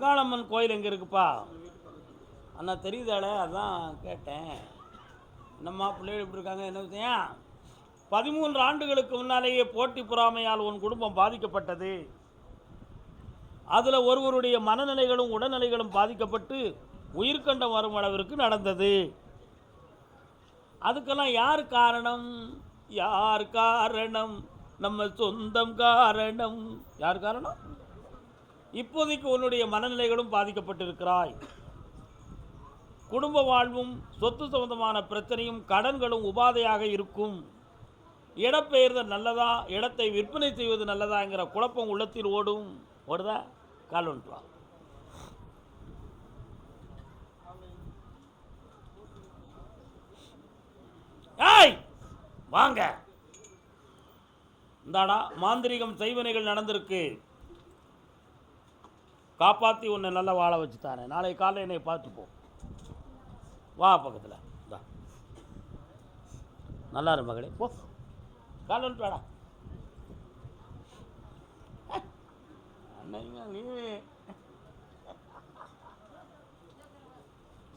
அங்காளம்மன் கோயில் எங்கே இருக்குப்பா? அண்ணா தெரியுதாளே, அதான் கேட்டேன். என்னம்மா பிள்ளைகள் இப்படி இருக்காங்க, என்ன விஷயம்? 13 ஆண்டுகளுக்கு முன்னாலேயே போட்டி பொறாமையால் உன் குடும்பம் பாதிக்கப்பட்டது. அதில் ஒருவருடைய மனநிலைகளும் உடல்நிலைகளும் பாதிக்கப்பட்டு உயிர்கண்டம் வரும் அளவிற்கு நடந்தது. அதுக்கெல்லாம் யார் காரணம்? யார் காரணம்? நம்ம சொந்தம் காரணம். யார் காரணம்? இப்போதைக்கு உன்னுடைய மனநிலைகளும் பாதிக்கப்பட்டிருக்கிறாய். குடும்ப வாழ்வும் சொத்து சம்பந்தமான பிரச்சனையும் கடன்களும் உபாதையாக இருக்கும். இடப்பெயர்தல் நல்லதா, இடத்தை விற்பனை செய்வது நல்லதாங்கிற குழப்பம் உள்ளத்தில் ஓடும். ஓடுதா? கால் ஒன்று ஏய் வாங்க. இந்தாடா மாந்திரிகம் செய்வனைகள் நடந்திருக்கு. காப்பாற்றி உன்னை நல்லா வாழ வச்சு தானே. நாளை காலையில் என்னை பார்த்துப்போம். வா பக்கத்தில். நல்லா இரு மகளே, போ. கால் வந்துட்டாடா. நீ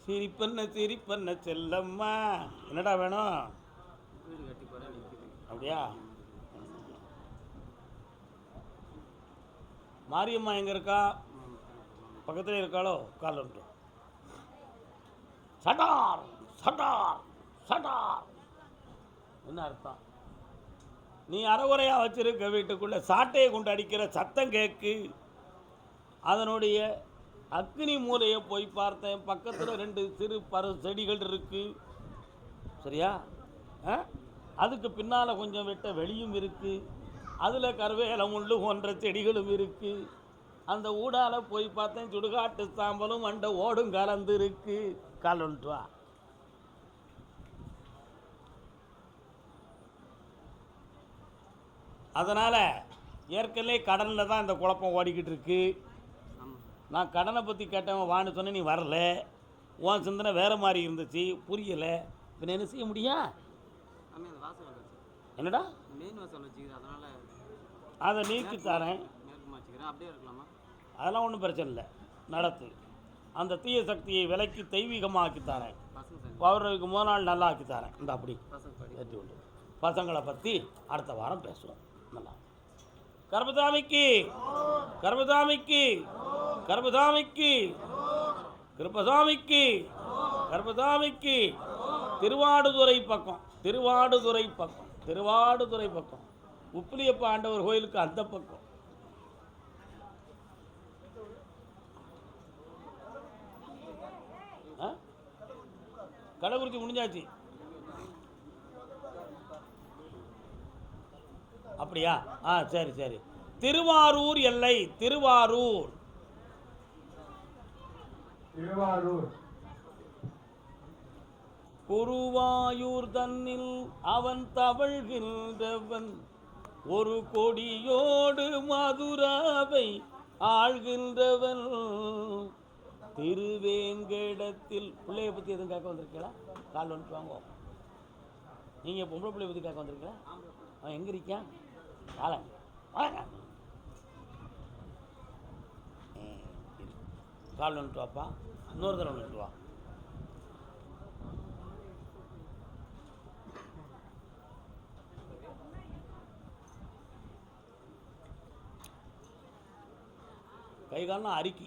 சிரிப்பண்ண சிரிப்பண்ண செல்லம்மா. என்னடா வேணும்? அப்படியா? மாரியம்மா எங்கே இருக்கா? பக்கத்தில் இருக்காளோ? கால் வந்துட்டு. சடார் சடார் சடார். என்ன அர்த்தம்? நீ அறகுறையாக வச்சிருக்க வீட்டுக்குள்ளே சாட்டையை கொண்டு அடிக்கிற சத்தம் கேட்கு. அதனுடைய அக்னி மூலையை போய் பார்த்தேன். பக்கத்தில் 2 சிறு செடிகள் இருக்கு. சரியா? அதுக்கு பின்னால் கொஞ்சம் விட்ட வெளியும் இருக்கு. அதில் கருவேலம் முள்ளு போன்ற செடிகளும் இருக்கு. அந்த ஊடால போய் பார்த்தேன். சுடுகாட்டு சாம்பலும் அண்ட ஓடும் கலந்து இருக்கு. கால் வந்துட்டு வா. அதனால் ஏற்கனவே கடனில் தான் இந்த குழப்பம் ஓடிக்கிட்டு இருக்கு. நான் கடனை பற்றி கேட்டவன் வான்னு சொன்னேன், நீ வரல. உன் சிந்தனை வேறு மாதிரி இருந்துச்சு, புரியலை. இப்போ என்ன செய்ய முடியும்? என்னடா? அதை நீக்கி தரேன். அதெல்லாம் ஒன்றும் பிரச்சனை இல்லை, நடத்து. அந்த தீய சக்தியை விலக்கி தெய்வீகமாக்கி தரேன். பௌர்ணமிக்கு 3 நாள் நல்லா ஆக்கி தரேன். இந்த அப்படி ஏற்றி உண்டு. பசங்களை பற்றி அடுத்த வாரம் பேசுவோம். நல்லா. கர்மசாமிக்கு கர்மசாமிக்கு கர்மசாமிக்கு கிருப்பசாமிக்கு கர்மசாமிக்கு திருவாடுதுறை பக்கம் திருவாடுதுறை பக்கம் திருவாடுதுறை பக்கம் உப்பிலியப்ப ஆண்டவர் கோயிலுக்கு அந்த பக்கம். கள்ளக்குறிச்சி முடிஞ்சாச்சு. அப்படியா? சரி சரி. திருவாரூர் எல்லை. திருவாரூர் திருவாரூர் குருவாயூர் தன்னில் அவன் தவழ்கின்றவன் ஒரு கொடியோடு மதுராவை ஆள்கின்றவன். திருவேங்கடத்தில். பிள்ளைய பற்றி எதுவும் கேட்க வந்திருக்கீங்களா? கால் வந்துட்டு வாங்க. நீங்கள் பொம்பளை பிள்ளைய பற்றி கேட்க வந்திருக்கீங்களா? அவன் எங்கே இருக்கான்? காலன் வாங்க. கால் வந்துட்டு வாப்பா. இன்னொரு தடவை வந்துட்டு வா. கை காலெலாம் அரிக்கி.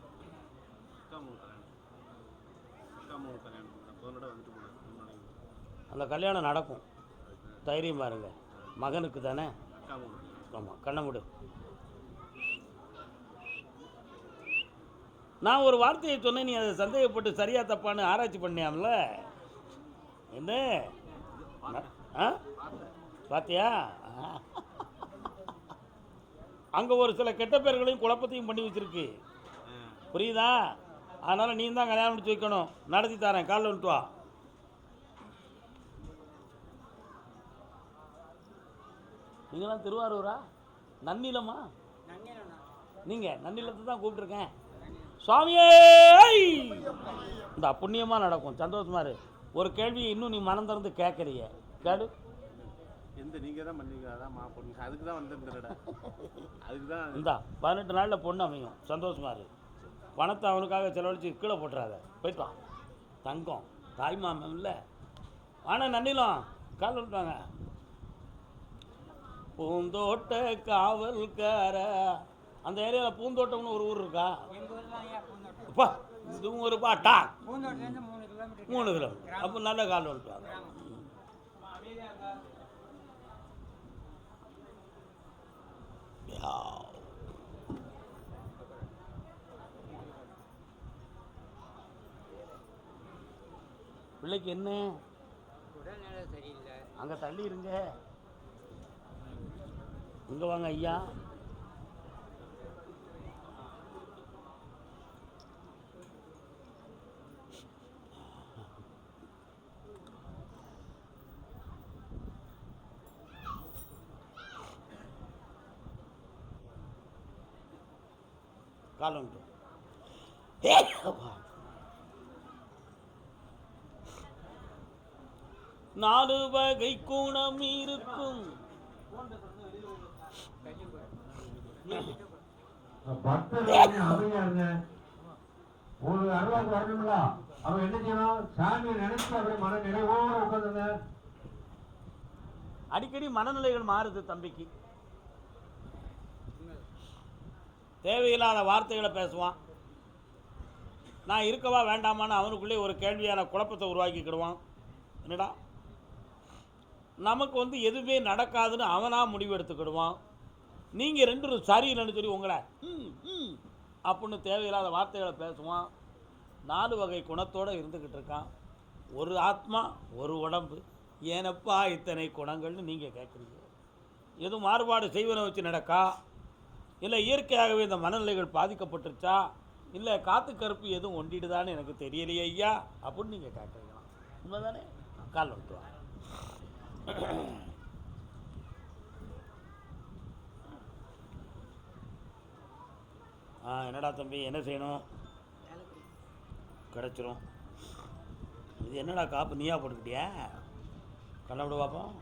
அந்த கல்யாணம் நடக்கும், தைரியம் பாருங்க. மகனுக்கு தானே? ஆமாம். கண்ணை மூடு. நான் ஒரு வார்த்தையை சொன்னேன், நீ அதை சந்தேகப்பட்டு சரியா தப்பான்னு ஆராய்ச்சி பண்ணியாமல. என்ன பார்த்தியா? அங்கே ஒரு சில கெட்ட பேர்களையும் குழப்பத்தையும் பண்ணி வச்சிருக்கு, புரியுதா? அதனால் நீ தான் கல்யாணம் முடிச்சு வைக்கணும். நடத்தி தரேன். காலைல வந்துட்டு வா. நீங்களாம் திருவாரூரா? நன்னிலமா? நீங்கள் நன்னிலத்தை தான் கூப்பிட்டுருக்கேன். சுவாமியே, இந்த புண்ணியமாக நடக்கும். சந்தோஷமா இரு. ஒரு கேள்வியை இன்னும் நீ மனம் திறந்து கேட்குறீங்க. கேடு எந்த நீங்கள் தான் பண்ணீங்க. அதான் பொண்ணு அதுக்கு தான் வந்துருந்தா. அதுக்கு தான். இந்தா 18 நாளில் பொண்ணு அமையும். சந்தோஷமா இரு. பணத்தை அவனுக்காக செலவழித்து கீழே போட்டுறாத. போயிட்டு வா. தங்கம் தாய்மாமன் இல்லை. ஆனால் நன்னிலம் கால் விட்டாங்க. பூந்தோட்ட காவல்கார அந்த ஏரியாவில் பூந்தோட்டம்னு ஒரு ஊர் இருக்கா? அப்பா இதுவும் ஒரு பாட்டா? 3 கிலோமீட்டர். அப்போ நல்ல கால் விட்டுவாங்க. பிள்ளைக்கு என்ன உடல்நிலை சரியில்லை. அங்கே தள்ளி இருங்க. இங்கே வாங்க ஐயா. காலம் 4 வகை குணம் இருக்கும். ஒரு அருவாக்கு வரணும்ல, அவன் என்ன செய்யணும்? சாமியை நினைச்சு அவரை மன நிறைவோடு உட்காந்துங்க. அடிக்கடி மனநிலைகள் மாறுது தம்பிக்கு. தேவையில்லாத வார்த்தைகளை பேசுவான். நான் இருக்கவா வேண்டாமான்னு அவனுக்குள்ளே ஒரு கேள்வியான குழப்பத்தை உருவாக்கிக்கிடுவான். என்னடா நமக்கு எதுவுமே நடக்காதுன்னு அவனாக முடிவு எடுத்துக்கிடுவான். நீங்கள் 2 சரியில்லைன்னு சொல்லி உங்களை அப்படின்னு தேவையில்லாத வார்த்தைகளை பேசுவான். 4 வகை குணத்தோடு இருந்துக்கிட்டு இருக்கான். ஒரு ஆத்மா ஒரு உடம்பு. ஏனப்பா இத்தனை குணங்கள்னு நீங்கள் கேட்குறீங்க. எதுவும் மாறுபாடு செய்வனை வச்சு நடக்கா? இல்லை இயற்கையாகவே இந்த மனநிலைகள் பாதிக்கப்பட்டுருச்சா? இல்லை காற்று கருப்பு எதுவும் ஒண்டிடுதான்னு எனக்கு தெரியலையே ஐயா அப்படின்னு நீங்கள் கேட்குறீங்களா? உண்மைதானே? கால் வந்துடுவாங்க. என்னடா தம்பி என்ன செய்யணும்? கிடச்சிரும். இது என்னடா காப்பு நீயா போட்டுக்கிட்டியா? கண்ணவிட பார்ப்போம்.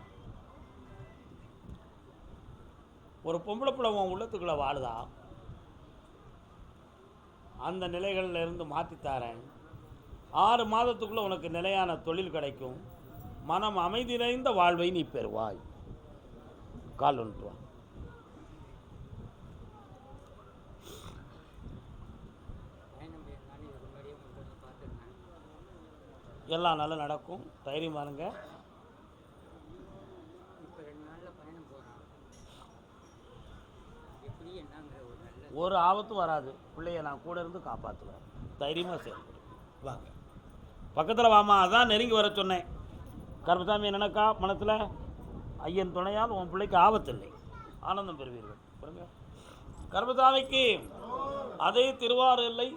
ஒரு பொம்பளை பிள்ளை உன் உள்ளத்துக்குள்ளே வாழுதா? அந்த நிலைகளில் இருந்து மாற்றித்தாரேன். 6 மாதத்துக்குள்ளே உனக்கு நிலையான தொழில் கிடைக்கும். மனம் அமைதி நிறைந்த வாழ்வை நீ பெறுவாய். கால் வந்துட்டு வா. எல்லாம் நல்லா நடக்கும். தைரியமாக இருங்க. ஒரு ஆபத்தும் வராது. பிள்ளைய நான் கூட இருந்து காப்பாற்றுவேன். தைரியமாக செயல்படும். வாங்க பக்கத்தில் வாமா. அதான் நெருங்கி வர சொன்னேன். கருப்பசாமி என்னக்கா மனத்தில் ஐயன் துணையால் உன் பிள்ளைக்கு ஆபத்து இல்லை. ஆனந்தம் பெறுவீர்கள். பாருங்க கருப்பசாமிக்கு அதே திருவாரூர் இல்லை.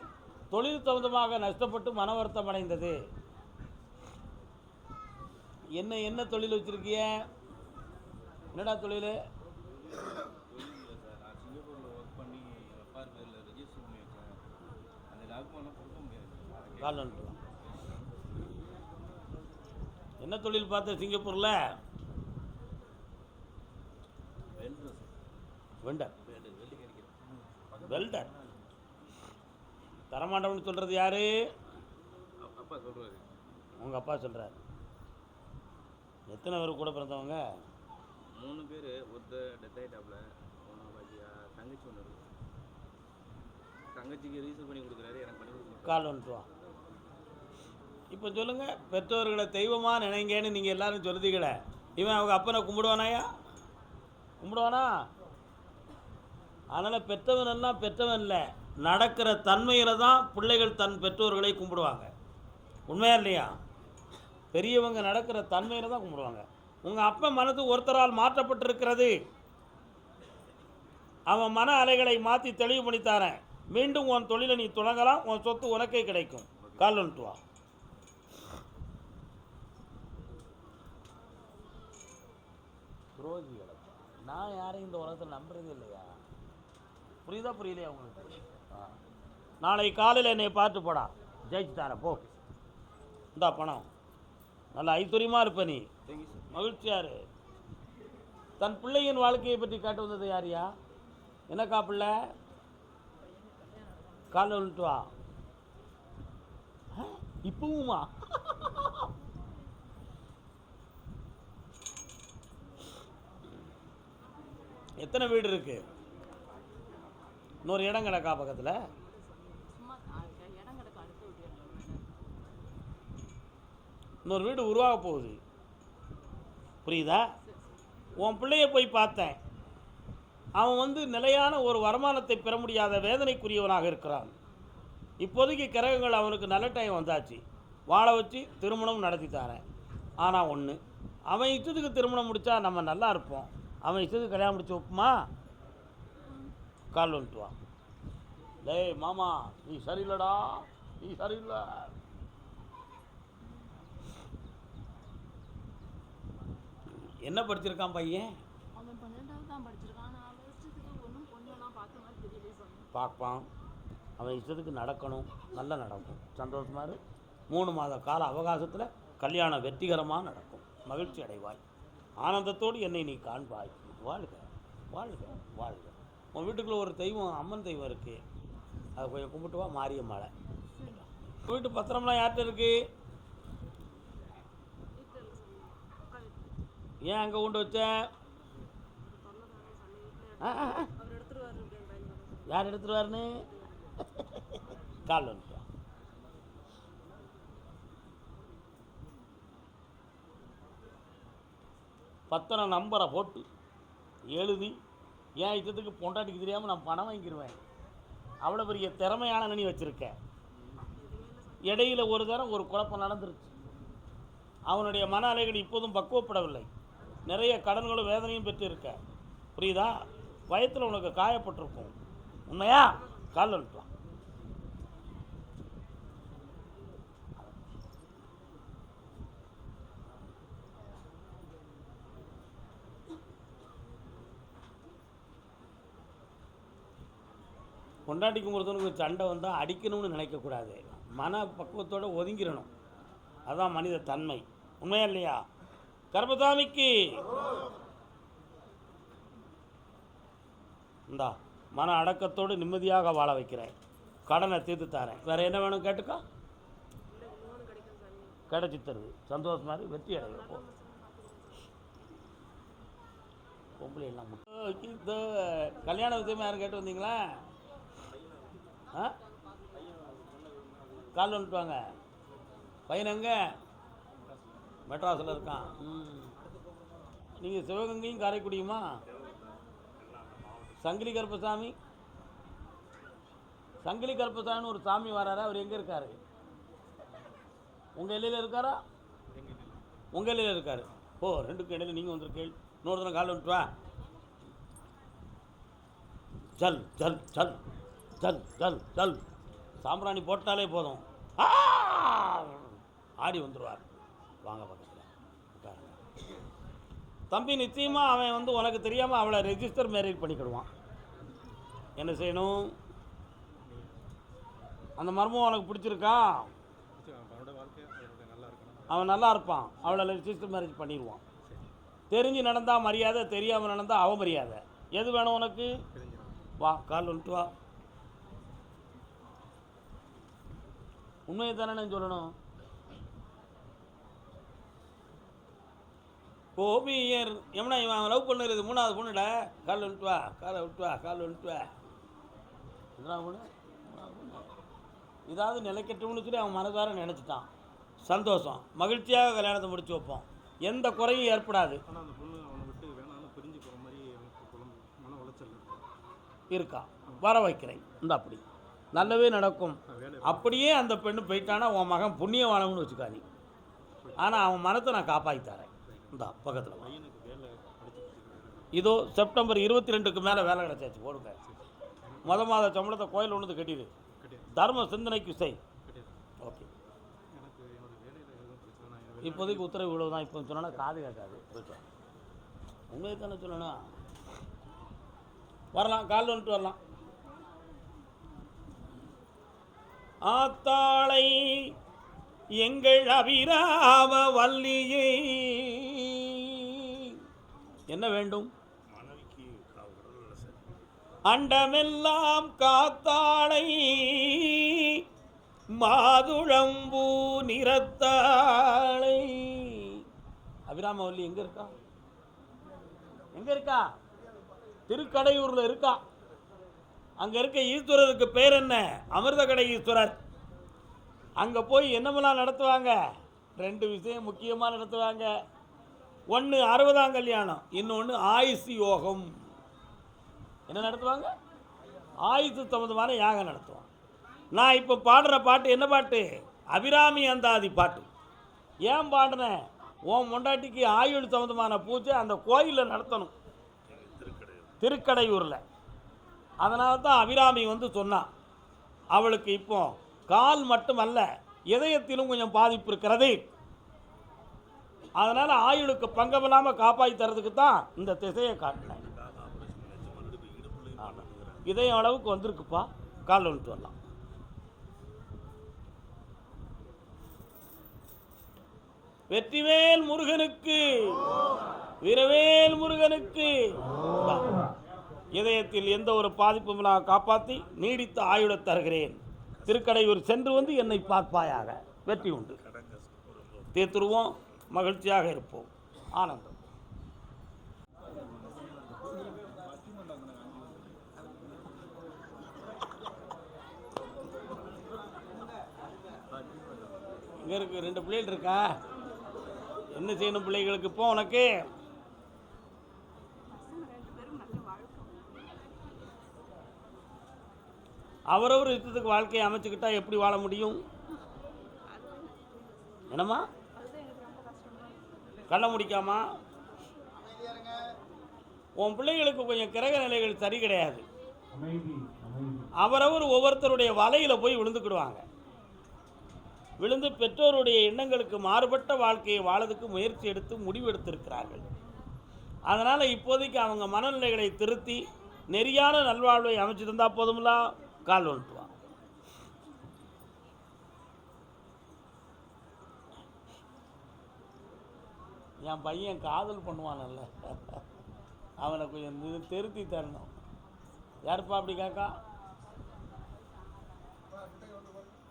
தொழில் சம்பந்தமாக நஷ்டப்பட்டு மன வருத்தம் அடைந்தது. என்ன தொழில் வச்சுருக்கிய? என்னடா தொழில்? என்ன தொழில் பார்த்த சிங்கப்பூரில்? வெல்டர். தரமாட்டோம்னு சொல்கிறது யாரு? அப்பா சொல்கிறாரு. உங்கள் அப்பா சொல்கிறார். எத்தனை பேர் கூட பிறந்தவங்க? 3 பேர். ஒருத்தர் டெத் ஆகிட்டாப்புல. தங்கச்சி ஒன்று இருக்கு. தங்கச்சிக்கு ரீசல் பண்ணி கொடுக்குறாரு. எனக்கு பண்ணி கொடுக்குறாரு. கால் வந்துட்டு வா. இப்போ சொல்லுங்கள், பெற்றோர்களை தெய்வமாக நினைங்கன்னு நீங்கள் எல்லாரும் சொல்லுதீங்களே, இவன் அவங்க அப்பனை கும்பிடுவானாயா? கும்பிடுவானா? அதனால் பெற்றவன் எல்லாம் பெற்றவன் இல்லை. நடக்கிற தன்மையில் தான் பிள்ளைகள் தன் பெற்றோர்களை கும்பிடுவாங்க. உண்மையா இல்லையா? பெரியவங்க நடக்கிற தன்மையில் தான் கும்பிடுவாங்க. உங்கள் அப்பா மனது ஒருத்தரால் மாற்றப்பட்டிருக்கிறது. அவன் மன அலைகளை மாற்றி தெளிவு பண்ணித்தாரேன். மீண்டும் உன் தொழிலை நீ தொடங்கலாம். உன் சொத்து உனக்கே கிடைக்கும். கால் வந்துட்டு வா. துரோகிகளை நான் யாரையும் இந்த உலகத்தில் நம்புறது இல்லையா? புரியுதா புரியலையா உங்களுக்கு? நாளை காலையில் என்னை பார்த்து போடா. ஜெயிச்சு தரேன் போ. இந்தா பணம். நல்ல ஐஸ்வர்யமாக இருப்ப நீ. மகிழ்ச்சியாரு. தன் பிள்ளையின் வாழ்க்கையை பற்றி காட்டு வந்தது யாரியா? என்னக்கா பிள்ளை? காலைல வந்துட்டு வா. இப்பவுமா? எத்தனை வீடு இருக்கு? இன்னொரு இடம் கிடக்கா பக்கத்தில்? இன்னொரு வீடு உருவாக போகுது, புரியுதா? உன் பிள்ளைய போய் பார்த்தேன். அவன் வந்து நிலையான ஒரு வருமானத்தை பெற முடியாத வேதனைக்குரியவனாக இருக்கிறான். இப்போதைக்கு கிரகங்கள் அவனுக்கு நல்ல டைம் வந்தாச்சு, வாழ வச்சு திருமணம் நடத்தி தரேன். ஆனால் ஒன்று, அவன் இஷ்டத்துக்கு திருமணம் முடித்தா நம்ம நல்லா இருப்போம். அவன் இஷ்டத்துக்கு கல்யாணம் முடிச்சு வைப்புமா? கால் வந்துட்டு வா. டேய் மாமா, நீ சரியில்லடா, நீ சரியில்லை. என்ன படிச்சிருக்கான் பையன்? அவன் 12வது தான் படிச்சிருக்கான். நான் வருஷத்துக்கு ஒன்றும் பொண்ணெல்லாம் பார்த்த மாதிரி தெரியல சாமி. பார்ப்பான், அவன் இஷ்டத்துக்கு நடக்கணும், நல்லா நடக்கும். சந்தோஷமா இரு. 3 மாத கால அவகாசத்தில் கல்யாணம் வெற்றிகரமாக நடக்கும். மகிழ்ச்சி அடைவாய். ஆனந்தத்தோடு என்னை நீ காண்பாய். வாழ்க வாழ்க வாழ்க. உன் வீட்டுக்குள்ளே ஒரு தெய்வம், அம்மன் தெய்வம் இருக்குது, அதை கொஞ்சம் கும்பிட்டு வா. மாரியம்மாளை. வீட்டு பத்திரம்லாம் யார்கிட்ட இருக்கு? ஏன் அங்கே கொண்டு வச்ச? யார் எடுத்துருவாருன்னு? கால் வந்துட்டு. பத்திரம் நம்பரை போட்டு எழுதி, என் இஷ்டத்துக்கு பொண்டாட்டிக்கு தெரியாமல் நான் பணம் வாங்கிடுவேன். அவ்வளோ பெரிய திறமையான நீ வச்சுருக்க. இடையில் ஒரு தரம் ஒரு குழப்பம் நடந்துருச்சு. அவனுடைய மன அலைகள் இப்போதும் பக்குவப்படவில்லை. நிறைய கடன்களும் வேதனையும் பெற்றிருக்க, புரியுதா? வயத்தில் உனக்கு காயப்பட்டிருக்கும். உண்மையா? கால் வந்துட்டான். பொண்டாட்டிக்கும் ஒருத்தனுக்கு சண்டை வந்தால் அடிக்கணும்னு நினைக்கக்கூடாது. மன பக்குவத்தோடு ஒதுங்கிடணும். அதுதான் மனித தன்மை. உண்மையா இல்லையா? கர்மசாமிக்கு இந்தா மன அடக்கத்தோடு நிம்மதியாக வாழ வைக்கிறேன். கடனை தீர்த்து தரேன். வேறு என்ன வேணும் கேட்டுக்கா, கிடைச்சி தருது. சந்தோஷமா இருக்கு, வெற்றி அடைவோம். பொம்பளை எல்லாம் இந்த கல்யாண விஷயமா யாரும் கேட்டு வந்தீங்களா? கால் வந்துட்டு வாங்க. பையன் எங்கே? மெட்ராஸில் இருக்கான். நீங்கள் சிவகங்கையும் காரைக்குடியுமா? சங்கிலி கருப்பசாமி, சங்கிலி கருப்பசாமின்னு ஒரு சாமி வராரா? அவர் எங்கே இருக்கார்? உங்கள் எல்லையில் இருக்காரா? உங்கள் எல்லையில் இருக்கார். ஓ, 2க்கும் இடையில நீங்கள் வந்துருக்கேள். இன்னொரு தினம் கால் வந்துட்டு வா. சல் சல் சல் சல் சல் சல். சாம்பிராணி போட்டாலே போதும், ஆடி வந்துடுவார். வாங்க பக்கத்தில் உட்காருங்க. தம்பி, நிச்சயமாக அவன் வந்து உனக்கு தெரியாமல் அவளை ரெஜிஸ்டர் மேரேஜ் பண்ணிக்கிடுவான். என்ன செய்யணும்? அந்த மர்மம் உனக்கு பிடிச்சிருக்கா? அவன் நல்லா இருப்பான், அவளை ரெஜிஸ்டர் மேரேஜ் பண்ணிடுவான். தெரிஞ்சு நடந்தால் மரியாதை, தெரியாமல் நடந்தால் அவமரியாதை. எது வேணும் உனக்கு? வா, கால் வந்துட்டு வா. உண்மையை தானே சொல்லணும். கோபியர் எம்னா இவன் லவ் பண்ணுறது 3வது பொண்ணுடா. கால் வந்துட்டு வா, காலை விட்டு வா, கால் வந்துட்டு வா. இதெல்லாம் பொண்ணு இதாவது நிலைக்கட்டும்னு சொல்லி அவன் மனதார நினச்சிட்டான். சந்தோஷம், மகிழ்ச்சியாக கல்யாணத்தை முடிச்சு வைப்போம். எந்த குறையும் ஏற்படாது. இருக்கா? வர வைக்கிறேன். இந்த அப்படி நல்லவே நடக்கும். அப்படியே அந்த பெண்ணு போயிட்டானா உன் மகன் புண்ணியவானம்னு வச்சுக்காதி. ஆனால் அவன் மனத்தை நான் காப்பாற்றி தரேன். இந்த பக்கத்தில் இதோ செப்டம்பர் 22க்கு மேலே வேலை கிடச்சாச்சு. போடுங்க. மாத சம்பளத்தை கோயில் ஒன்று கட்டிடு. தர்ம சிந்தனைக்கு செய். ஓகே. இப்போதைக்கு உத்தரவு இவ்வளவு தான். இப்போ சொன்னா காது கேட்காது. உண்மையை தானே சொல்லணும். வரலாம், கால் வந்துட்டு வரலாம். ஆத்தாளை எங்கள் அபிராம வல்லியை. என்ன வேண்டும்? அண்டமெல்லாம் காத்தாளை மாதுளம்பூ நிறத்தாளை. அபிராமவல்லி எங்க இருக்கா? எங்க இருக்கா? திருக்கடையூர்ல இருக்கா. அங்க இருக்க ஈஸ்வரருக்கு பேர் என்ன? அமிர்தகடை ஈஸ்வரர். அங்க போய் என்னமெல்லாம் நடத்துவாங்க? 2 விஷயம் முக்கியமாக நடத்துவாங்க. ஒன்று 60ஆம் கல்யாணம், இன்னொன்று ஆயுசு யோகம். என்ன நடத்துவாங்க? ஆயுசு சம்பந்தமான யாகம் நடத்துவாங்க. நான் இப்போ பாடுற பாட்டு என்ன பாட்டு? அபிராமி அந்தாதி பாட்டு. ஏன் பாடுறேன்? உன் மொண்டாட்டிக்கு ஆயுள் சம்பந்தமான பூஜை அந்த கோயிலில் நடத்தணும், திருக்கடையூரில். அதனால தான் அபிராமி வந்து சொன்னான். அவளுக்கு இப்போ கால் மட்டுமல்ல, இதயத்திலும் கொஞ்சம் பாதிப்பு இருக்கிறது. அதனால் ஆயுளுக்கு பங்கமில்லாமல் காப்பாற்றி தரதுக்கு தான் இந்த திசையை காட்டினேன். இதயம் அளவுக்கு வந்திருக்குப்பா, கால் வந்துட்டு வரலாம். வெற்றிவேல் முருகனுக்கு, வீரவேல் முருகனுக்கு. இதயத்தில் எந்த ஒரு பாதிப்பும் இல்லாமல் காப்பாற்றி நீடித்த ஆயுளை தருகிறேன். திருக்கடையூர் சென்று வந்து என்னை பார்ப்பாயாக. வெற்றி உண்டு. தீர்த்துருவோம், மகிழ்ச்சியாக இருப்போம். ஆனந்தம். இங்கே இருக்கு 2 பிள்ளைகள் இருக்கா? என்ன செய்யணும் பிள்ளைகளுக்கு இப்போ உனக்கு? அவரவர் இஷ்டத்துக்கு வாழ்க்கையை அமைச்சுக்கிட்டா எப்படி வாழ முடியும்? என்னம்மா? கண்ண முடிக்காமா? உன் பிள்ளைகளுக்கு கொஞ்சம் கிரக நிலைகள் சரி கிடையாது. அவரவர் ஒவ்வொருத்தருடைய வலையில் போய் விழுந்துக்கிடுவாங்க. விழுந்து பெற்றோருடைய எண்ணங்களுக்கு மாறுபட்ட வாழ்க்கையை வாழறதுக்கு முயற்சி எடுத்து முடிவெடுத்திருக்கிறார்கள். அதனால் இப்போதைக்கு அவங்க மனநிலைகளை திருத்தி நெறியான நல்வாழ்வை அமைச்சு தந்தால் போதும்ல. கால் வந்துட்டுவான். என் பையன் காதல் பண்ணுவானல்ல, அவனை கொஞ்சம் திருத்தி தரணும். யாருப்பா அப்படி கேட்கா?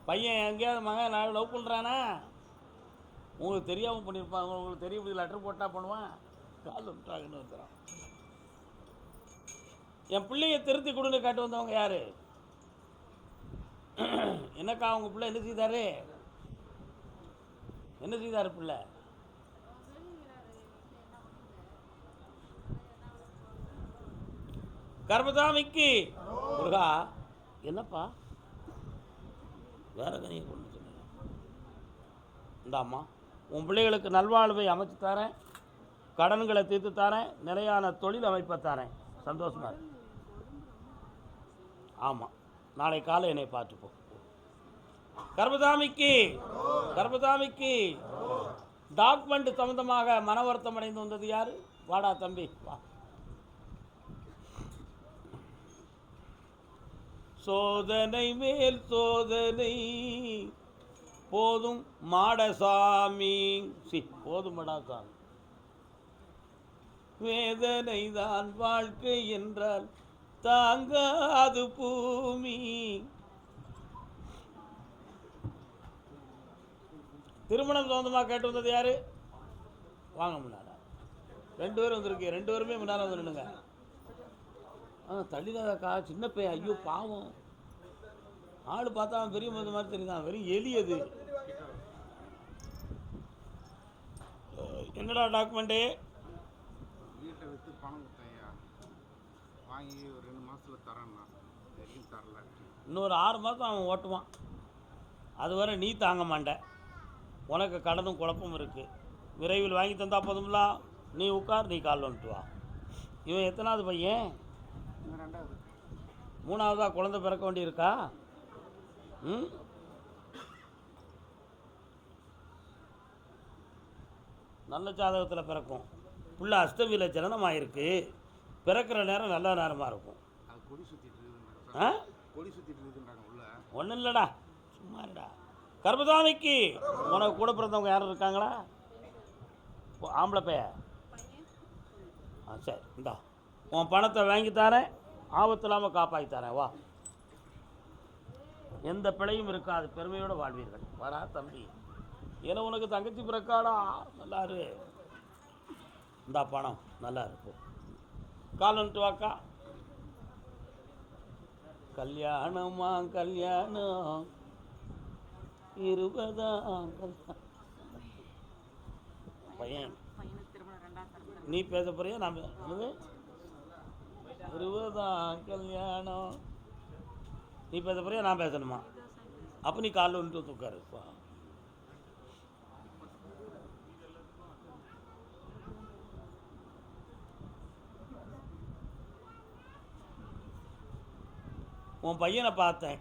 பையன் எங்கேயாவது மகன் நான் லவ் பண்ணுறானா? உங்களுக்கு தெரியாமல் பண்ணியிருப்பாங்க. உங்களுக்கு தெரிய லெட்டர் போட்டால் பண்ணுவான். கால் வந்துட்டாங்கன்னு வந்துடுறான். என் பிள்ளையை திருத்தி கொடுன்னு கேட்டு வந்தவங்க யார்? என்னக்கா அவங்க பிள்ளை என்ன செய்தாரு? என்ன செய்தார் பிள்ளை? கர்மசாமிக்கு முருகா. என்னப்பா வேற கனியை கொண்டு சொன்னீங்க? இந்தாம்மா, உன் பிள்ளைகளுக்கு நல்வாழ்வை அமைச்சு தரேன், கடன்களை தீர்த்து தரேன், நிலையான தொழில் அமைப்பை தரேன். சந்தோஷமா இருக்கு. ஆமாம், நாளை காலை என்னை பார்த்துப்போம். கர்மசாமிக்கு, கர்மசாமிக்கு டாக்குமெண்ட் சம்பந்தமாக மன வருத்தம் அடைந்து வந்தது யாரு? வாடா தம்பி வா. சோதனை மேல் சோதனை போதும் மாடசாமி. போதும் மடாசாமி. வேதனை தான் வாழ்க்கை என்றால் தாங்காது பூமி. திருமணம் சொந்தமாக கேட்டு வந்தது யாரு? வாங்க முன்னால. 2 பேரும் வந்திருக்கு. 2 பேருமே முன்னால் வந்து நின்னுங்க. தள்ளிதாக்கா சின்ன பையன். ஐயோ பாவம், ஆள் பார்த்தா அவன் பெரிய மருந்து மாதிரி தெரியுதான். வெறும் எலியது. என்னடா டாக்குமெண்ட்டு? வீட்டை விற்று பணம் கொடுத்தையா, வாங்கி ஒரு 2 மாதத்தில் தரேன்னா தெரியும் தரல. இன்னொரு 6 மாதம் அவன் ஓட்டுவான். அதுவரை நீ தாங்க மாட்டேன். உனக்கு கடனும் குழப்பமும் இருக்குது. விரைவில் வாங்கி தந்தா போதும்ல. நீ உட்கார், நீ கால் வந்துட்டு வா. இவன் எத்தனாவது பையன்? 2வது. 3வதாக குழந்தை பிறக்க வேண்டியிருக்கா? நல்ல ஜாதகத்தில் பிறக்கும். புள்ள அஷ்டமியில் ஜனனமாயிருக்கு. பிறக்கிற நேரம் நல்ல நேரமாக இருக்கும். கொடி சுற்றிட்டு இருக்குன்றாங்க. கொடி சுற்றிட்டு இருக்குன்றாங்க உள்ள. ஒன்றும் இல்லைடா, சும்மா இருடா. கர்மசாமிக்கு உனக்கு கூட பிறந்தவங்க யாரும் இருக்காங்களா? ஆம்பளை பைய? சரி, இந்தா உன் பணத்தை வாங்கி தரேன். ஆபத்து இல்லாமல் காப்பாற்றி தரேன் வா. எந்த பிழையும் இருக்காது, பெருமையோடு வாழ்வீர்கள். வரா தம்பி, ஏன்னா உனக்கு தங்கச்சி பிறக்காடா. நல்லா இரு, இந்த பணம் நல்லா இருக்கும். கால் வந்துட்டு வாக்கா. கல்யாணமா கல்யாணம் 20ஆம் பையன். பையனுக்கு திருமணம் 2ஆம் தரம். நீ பேச போறியா? நான் 20ஆம் கல்யாணம். நீ பேச போறியா நான் பேசணுமா? அப்போ நீ காலில் வந்துட்டு தூக்காரு. உன் பையனை பார்த்தேன்,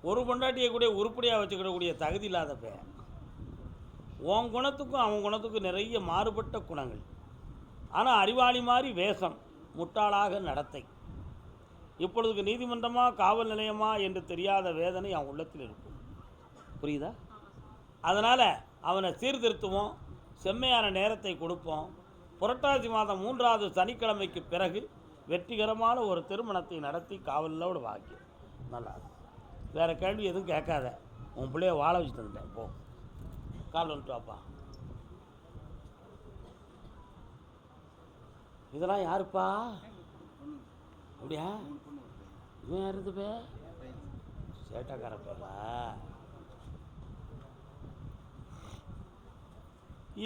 ஒரு பொண்டாட்டியை கூட உருப்படியாக வச்சுக்கிடக்கூடிய தகுதி இல்லாத பையன். உன் குணத்துக்கும் அவன் குணத்துக்கும் நிறைய மாறுபட்ட குணங்கள். ஆனால் அறிவாளி மாதிரி வேஷம், முட்டாளாக நடத்தை. இப்பொழுதுக்கு நீதிமன்றமா காவல் நிலையமா என்று தெரியாத வேதனை அவன் உள்ளத்தில் இருக்கும். புரியுதா? அதனால் அவனை சீர்திருத்துவோம், செம்மையான நேரத்தை கொடுப்போம். புரட்டாசி மாதம் 3வது சனிக்கிழமைக்கு பிறகு வெற்றிகரமான ஒரு திருமணத்தை நடத்தி காவலோடு வாங்கி நல்லா. வேறு கேள்வி எதுவும் கேட்காத, உன் பிள்ளைய வாழ வச்சு தந்துட்டேன். போ, கால் வந்துட்டு வாப்பா. இதெல்லாம் யாருப்பா? அப்படியா? இவன் யார்? இது பே சேட்டாக்கார பேரா?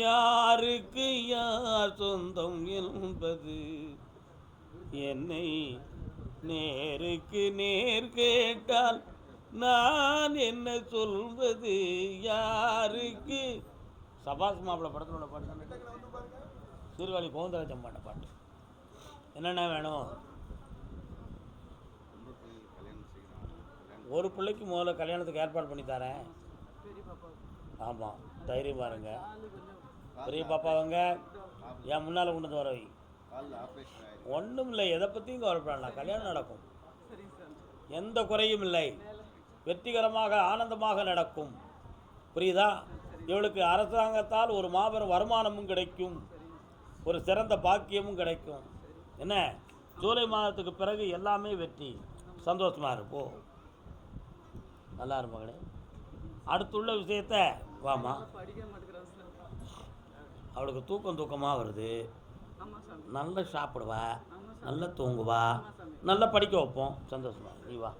யாருக்கு யார் சொந்தம் என்பது என்னை நேருக்கு நேர் கேட்டால் நான் என்ன சொல்வது? யாருக்கு? சபாஸ் மாப்பிள்ளை படத்தில் உள்ள பாட்டு, சீர்காழி கோவிந்தராஜன் பாட்ட பாட்டு. என்னென்ன வேணும்? ஒரு பிள்ளைக்கு முதல்ல கல்யாணத்துக்கு ஏற்பாடு பண்ணி தரேன். ஆமாம், தைரியம் பாருங்க. பெரிய பாப்பாவங்க என் முன்னால் கொண்டு வந்து வர வை. ஒன்றும் இல்லை, எதை பற்றியும் கவலைப்படலாம். கல்யாணம் நடக்கும், எந்த குறையும் இல்லை, வெற்றிகரமாக ஆனந்தமாக நடக்கும். புரியுதா? இவளுக்கு அரசாங்கத்தால் ஒரு மாபெரும் வருமானமும் கிடைக்கும், ஒரு சிறந்த பாக்கியமும் கிடைக்கும். என்ன, ஜூலை மாதத்துக்கு பிறகு எல்லாமே வெற்றி. சந்தோஷமாக இருப்போம். நல்லா இருப்பாங்களே. அடுத்துள்ள விஷயத்த வாமா. அவளுக்கு தூக்கமாக வருது, நல்லா சாப்பிடுவா, நல்லா தூங்குவா, நல்லா படிக்க வைப்போம். சந்தோஷமா நீ வா.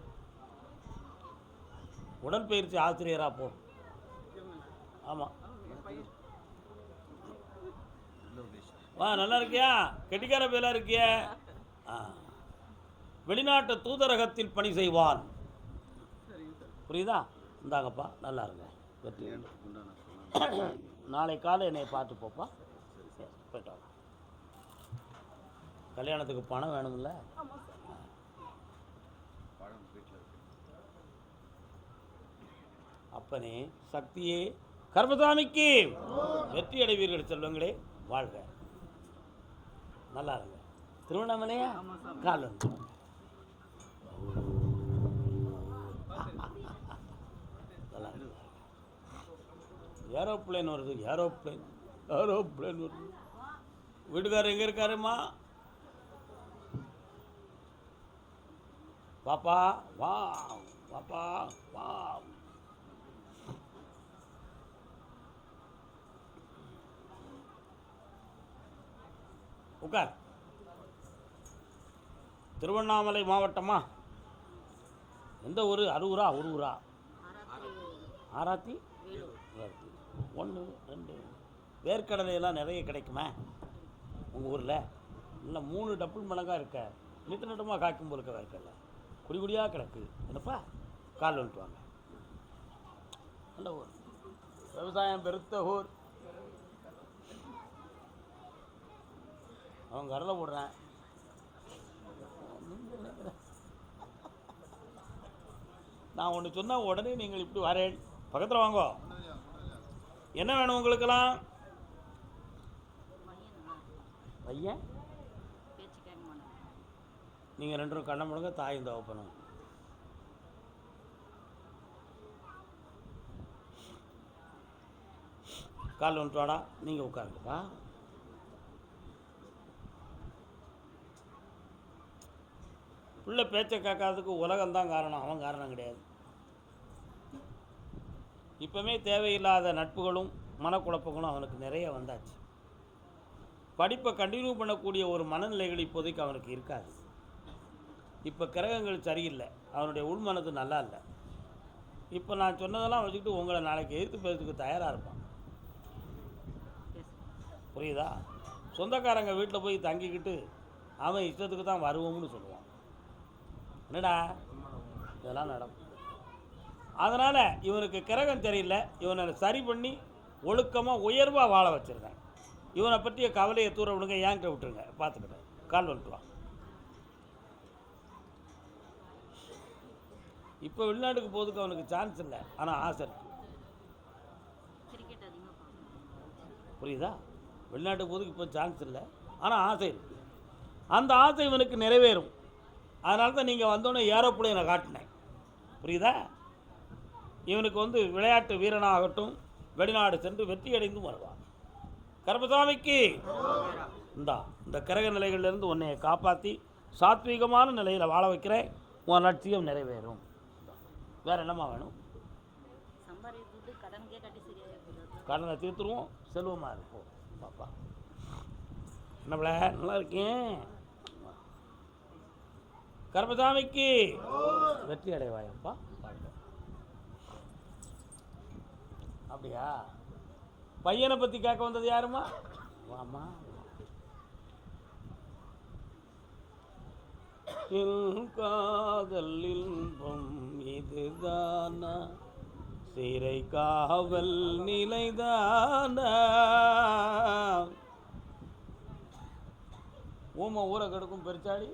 உடற்பயிற்சி ஆசிரியராக போ. ஆமாம் வா. நல்லா இருக்கியா? கெட்டிக்கார பேலா இருக்கிய? வெளிநாட்டு தூதரகத்தில் பணி செய்வான். புரியுதா? இந்தாங்கப்பா, நல்லா இருங்க. வெற்றி. நாளை காலை என்னை பார்த்து போப்பா. போயிட்டு வாங்க. கல்யாணத்துக்கு பணம் வேணும்ல? அப்பனே சக்தியே கர்மசாமிக்கு வெற்றி அடைவீர்கள் செல்வங்களே. வாழ்க, நல்லா இருங்க. திருவண்ணாமலையா? கால் வந்து ஏரோப்ளேன் வருது, ஏரோப்ளேன் வருது. வீட்டுக்காரர் எங்கே இருக்காருமா? பாப்பா வா, பாப்பா வா. உட்கார். திருவண்ணாமலை மாவட்டமா? எந்த ஊர்? அரூரா? ஒரு ஊரா? ஆராத்தி 1 2. வேர்க்கடலையெல்லாம் நிறைய கிடைக்குமா உங்கள் ஊரில்? இல்லை 3 டபுள் மடங்காக இருக்க, நிட்டு நட்டமாக காய்க்கும் போல் இருக்க வேர்க்கடலை குடி குடியாக கிடக்கு. என்னப்பா, கால் வந்துட்டு வாங்க. நல்ல ஊர், விவசாயம் பெருத்த ஊர். அவன் கடலை போடுறேன். நான் ஒன்று சொன்னால் உடனே நீங்கள் இப்படி வரேன். பக்கத்தில் வாங்கோ. என்ன வேணும் உங்களுக்கெல்லாம்? பையன் நீங்கள் 2 கண்ணை முழுங்க தாயும் தவப்பணும். கால் வந்துட்டு வாடா. நீங்கள் உட்காருங்கப்பா. புள்ள பேச்சை கேட்காததுக்கு உலகம்தான் காரணம், அவன் காரணம் கிடையாது. இப்போமே தேவையில்லாத நட்புகளும் மனக்குழப்பங்களும் அவனுக்கு நிறைய வந்தாச்சு. படிப்பை கண்டினியூ பண்ணக்கூடிய ஒரு மனநிலைகள் இப்போதைக்கு அவனுக்கு இருக்காது. இப்போ கிரகங்கள் சரியில்லை, அவனுடைய உள்மனது நல்லா இல்லை. இப்போ நான் சொன்னதெல்லாம் வச்சுக்கிட்டு உங்களை நாளைக்கு எதிர்த்து பேசுறதுக்கு தயாராக இருப்பான். புரியுதா? சொந்தக்காரங்க வீட்டில் போய் தங்கிக்கிட்டு அவன் இஷ்டத்துக்கு தான் வருவோம்னு சொல்லுவான். என்னடா இதெல்லாம் நடக்கும். அதனால் இவனுக்கு கிரகம் சரியில்லை, இவனை சரி பண்ணி ஒழுக்கமாக உயர்வாக வாழ வச்சுருக்கேன். இவனை பற்றிய கவலையை தூர விடுங்க, ஏன்கிட்ட விட்டுருங்க, பார்த்துக்கிட்டேன். கால் வந்துட்டுவான். இப்போ வெளிநாட்டுக்கு போகிறதுக்கு அவனுக்கு சான்ஸ் இல்லை, ஆனால் ஆசை இருக்கு. புரியுதா? வெளிநாட்டுக்கு போகிறதுக்கு இப்போ சான்ஸ் இல்லை, ஆனால் ஆசை இருக்குது. அந்த ஆசை இவனுக்கு நிறைவேறும். அதனால தான் நீங்கள் வந்தோடனே ஏரோப்ளேனை காட்டினேன். புரியுதா? இவனுக்கு விளையாட்டு வீரனாகட்டும், வெளிநாடு சென்று வெற்றி அடைந்தும் வருவான். கருப்பசாமிக்கு இந்த கிரக நிலைகளிலிருந்து உன்னை காப்பாற்றி சாத்வீகமான நிலையில் வாழ வைக்கிறேன். உன் லட்சியம் நிறைவேறும். வேறு என்னம்மா வேணும்? கடனை தீர்த்துருவோம், செல்வமாக இருப்போம். பாப்பா என்னப்பல நல்லா இருக்கேன். கருப்பசாமிக்கு வெற்றி அடைவாயப்பா. அப்படியா? பையனை பற்றி கேட்க வந்தது யாருமா? வாமா. என் காதல் இன்பம் இதுதானா, சிறை காவல் நிலைதானா. ஊமை ஊரை கெடுக்கும், பெருச்சாளி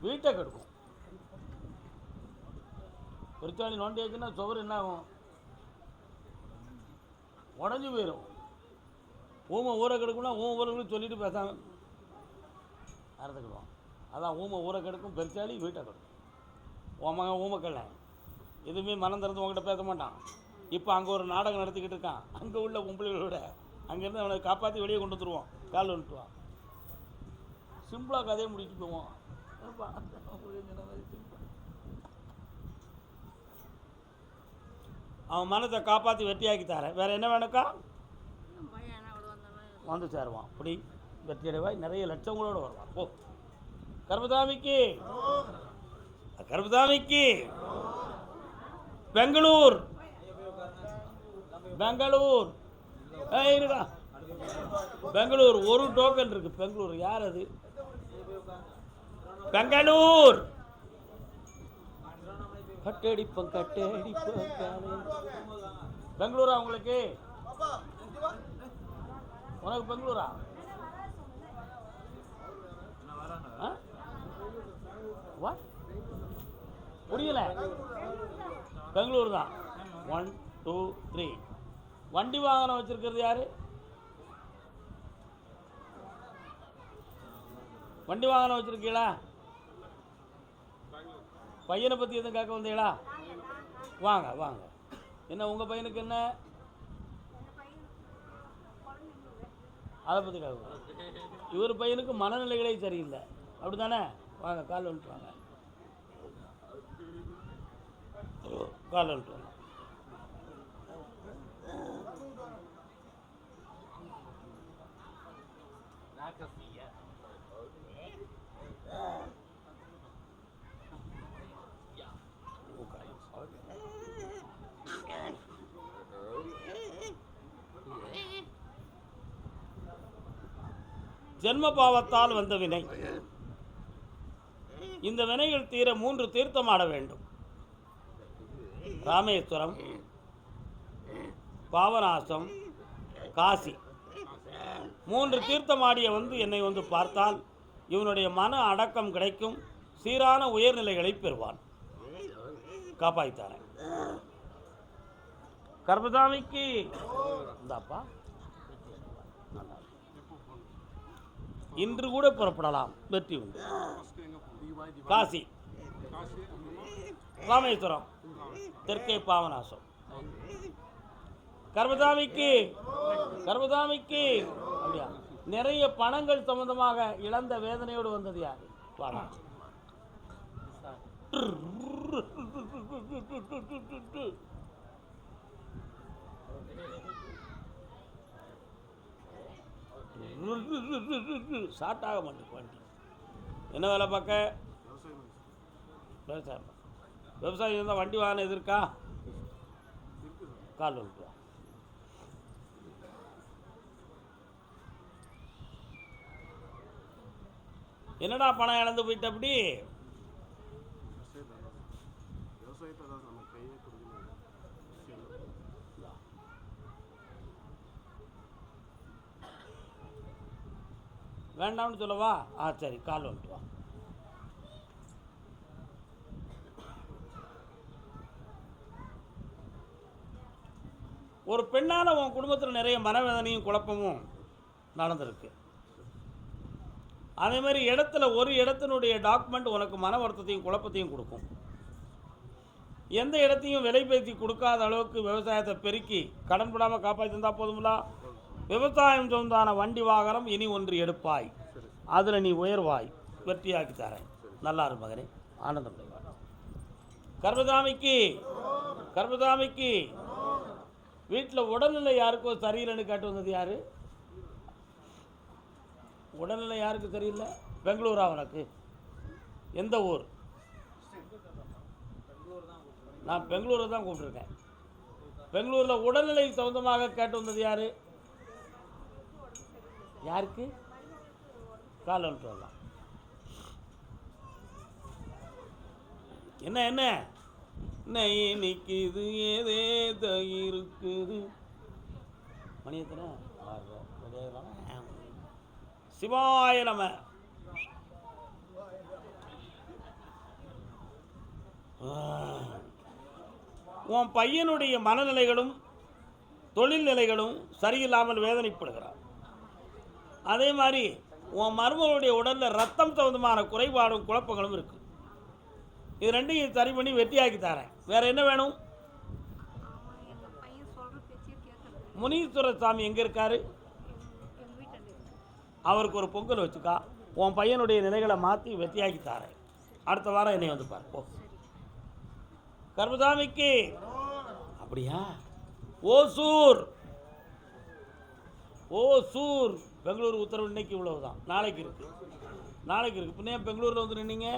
வீட்டை கெடுக்கும். பெருச்சாளி நோண்டியாச்சுன்னா சுவர் என்ன ஆகும்? உடஞ்சி போயிடும். ஊமை ஊரை கெடுக்கும்னா ஊருக்கு சொல்லிட்டு பேசாம அறுத்துக்கிடுவான். அதான் ஊமை ஊரை கெடுக்கும், பெருச்சாளி வீட்டை கெடுக்கும். உன் ஊமைக்கல்ல எதுவுமே மனம் திறந்து உங்கள்கிட்ட பேச மாட்டான். இப்போ அங்கே ஒரு நாடகம் நடத்திக்கிட்டு இருக்கான். அங்கே உள்ள பொம்பளைகளோட அங்கேருந்து அவனை காப்பாற்றி வெளியே கொண்டு வந்துடுவான். கால் வந்துட்டுவான். சிம்பிளாக கதையை முடிச்சுட்டு போவோம். அவன் மனத்தை காப்பாற்றி வெற்றியாக்கி தரேன். வேறு என்ன வேணுக்கா? வந்து சேருவான். அப்படி வெற்றி அடைவாய், நிறைய லட்சங்களோடு வருவான். போ. கருப்பசாமிக்கு கருப்பசாமிக்கு பெங்களூர் இருக்கா? பெங்களூர் ஒரு டோக்கன் இருக்கு. பெங்களூர் யார் அது? பெங்களூர் கட்டடிப்பம் பெங்களூரா உங்களுக்கு? உனக்கு பெங்களூரா? புரியல. பெங்களூர் தான். 1 2 3. வண்டி வாகனம் வச்சிருக்கிறது யாரு? வண்டி வாகனம் வச்சிருக்கீங்களா? பையனை பற்றி எதுவும் கேட்க வந்தீங்களா? வாங்க வாங்க. என்ன உங்கள் பையனுக்கு என்ன? அதை பற்றி கேட்க. இவர் பையனுக்கு மனநிலைகளே சரியில்லை, அப்படி தானே? வாங்க, கால் வந்துட்டு வாங்க. கால் வந்துட்டு வாங்க. ஜென்ம பாவத்தால் வந்த வினை. இந்த வினைகள் தீர 3 தீர்த்தமாட வேண்டும். ராமேஸ்வரம், பாவநாசம், காசி. 3 தீர்த்தமாடிய என்னை பார்த்தால் இவனுடைய மன அடக்கம் கிடைக்கும், சீரான உயர்நிலைகளை பெறுவான். காப்பாய்த்தாரன். கர்மசாமிக்கு இந்தாப்பா. இன்று கூட புறப்படலாம், வெற்றி உண்டு. காசி, ராமேஸ்வரம், தெற்கே பாவநாசம். கர்மசாமிக்கு அப்படியா? நிறைய பணங்கள் சம்பந்தமாக இழந்த வேதனையோடு வந்தது யாரு? ஸ்டார்ட் ஆக மாட்டேங்குது வண்டி. என்ன வேலை பார்க்க? விவசாயம். விவசாயம் இருந்தால் வண்டி வாகனம் எது இருக்கா? கால் வந்துட்டு வா. என்னடா பணம் இழந்து போயிட்ட அப்படி? விவசாயத்தை தான் நம்ம கையே கொடுக்கல. வேண்டாம்னு சொல்லவா? சரி, கால் வந்துட்டு வா. ஒரு பெண்ணால் உன் குடும்பத்தில் நிறைய மனவேதனையும் குழப்பமும் நடந்திருக்கு. அதே மாதிரி இடத்துல ஒரு இடத்தினுடைய டாக்குமெண்ட் உனக்கு மன வருத்தத்தையும் குழப்பத்தையும் கொடுக்கும். எந்த இடத்தையும் விலை பேசி கொடுக்காத அளவுக்கு விவசாயத்தை பெருக்கி கடன் படாமல் காப்பாற்றி தந்தால் போதுங்களா? விவசாயம் சொந்தான வண்டி வாகனம் இனி ஒன்று எடுப்பாய், அதில் நீ உயர்வாய், வெற்றியாக்கி தரேன். நல்லா இரு மகனே, ஆனந்தம் அடைவாய். கர்மதாமிக்கு வீட்டில் உடல்நிலை யாருக்கோ சரியில்லைன்னு கேட்டு வந்தது யாரு? உடல்நிலை யாருக்கு சரியில்லை? பெங்களூரா உனக்கு? எந்த ஊர்? நான் பெங்களூரை தான் கூப்பிட்டுருக்கேன். பெங்களூரில் உடல்நிலை சம்பந்தமாக கேட்டு வந்தது யாரு? யாருக்கு? கால் வந்துட்டு வரலாம். என்ன என்ன என்ன இன்னைக்கு இது ஏதேதோ இருக்குது. மணி எத்தனை? சிவாய நம. உன் பையனுடைய மனநிலைகளும் தொழில் நிலைகளும் சரியில்லாமல் வேதனைப்படுகிறார். அதே மாதிரி உன் மருமகளுடைய உடலில் ரத்தம் சம்பந்தமான குறைபாடும் குழப்பங்களும் இருக்கு. இது ரெண்டையும் சரி பண்ணி வெற்றியாக்கி தரேன். வேற என்ன வேணும்? முனீஸ்வர சாமி எங்கே இருக்காரு? அவருக்கு ஒரு பொங்கல் வச்சுக்கா. உன் பையனுடைய நிலைகளை மாற்றி வெற்றியாக்கி தரேன். அடுத்த வாரம் என்னை வந்து பாரு. போ. கர்மசாமிக்கு அப்படியா? ஓசூர் பெங்களூர் உத்தரவு இன்னைக்கு இவ்வளவுதான். நாளைக்கு இருக்கு. பின்ன பெங்களூரில் வந்து நின்னீங்க?